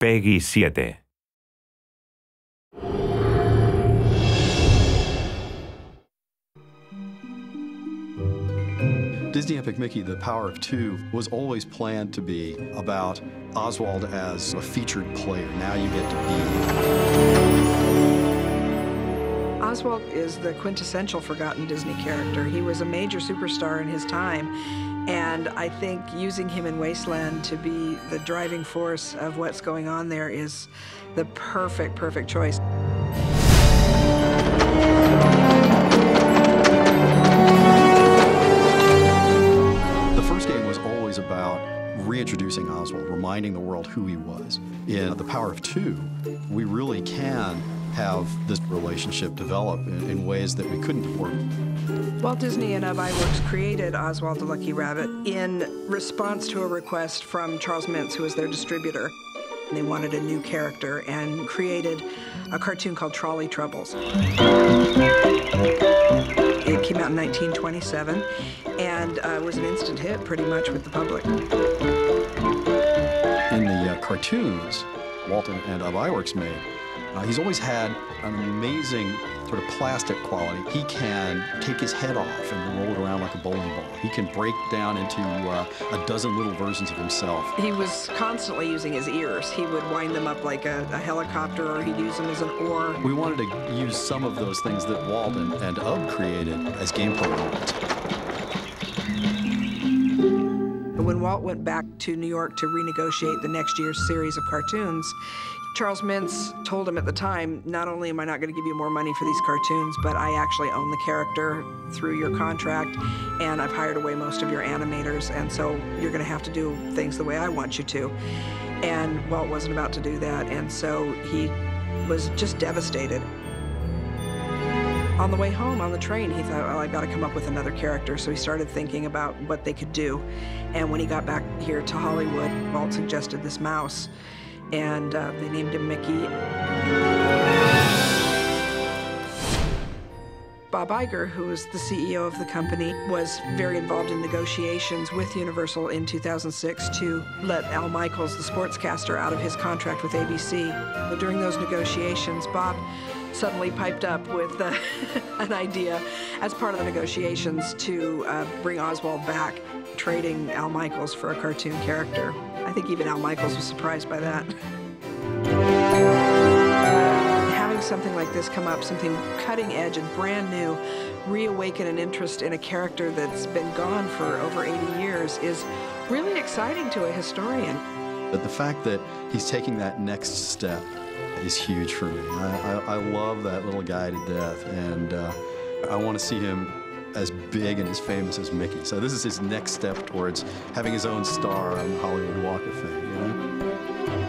PEGI 7. Disney Epic Mickey, The Power of Two, was always planned to be about Oswald as a featured player. Now you get to be. Oswald is the quintessential forgotten Disney character. He was a major superstar in his time, and I think using him in Wasteland to be the driving force of what's going on there is the perfect choice. About reintroducing Oswald, reminding the world who he was. In The Power of Two, we really can have this relationship develop in ways that we couldn't before. Walt Disney and iWorks created Oswald the Lucky Rabbit in response to a request from Charles Mintz, who was their distributor. They wanted a new character and created a cartoon called Trolley Troubles. It came out in 1927 and was an instant hit pretty much with the public. In the cartoons Walt and iWorks made, he's always had an amazing sort of plastic quality. He can take his head off and roll it around like a bowling ball. He can break down into a dozen little versions of himself. He was constantly using his ears. He would wind them up like a helicopter, or he'd use them as an oar. We wanted to use some of those things that Walt and Ub created as gameplay elements. When Walt went back to New York to renegotiate the next year's series of cartoons, Charles Mintz told him at the time, not only am I not going to give you more money for these cartoons, but I actually own the character through your contract, and I've hired away most of your animators, and so you're going to have to do things the way I want you to. And Walt wasn't about to do that, and so he was just devastated. On the way home, on the train, he thought, well, I've got to come up with another character, so he started thinking about what they could do. And when he got back here to Hollywood, Walt suggested this mouse, and they named him Mickey. Bob Iger, who was the CEO of the company, was very involved in negotiations with Universal in 2006 to let Al Michaels, the sportscaster, out of his contract with ABC. But during those negotiations, Bob suddenly piped up with an idea as part of the negotiations to bring Oswald back, trading Al Michaels for a cartoon character. I think even Al Michaels was surprised by that. Having something like this come up, something cutting edge and brand new, reawaken an interest in a character that's been gone for over 80 years is really exciting to a historian. But the fact that he's taking that next step is huge for me. I love that little guy to death, and I want to see him as big and as famous as Mickey. So this is his next step towards having his own star on the Hollywood Walk of Fame, you know?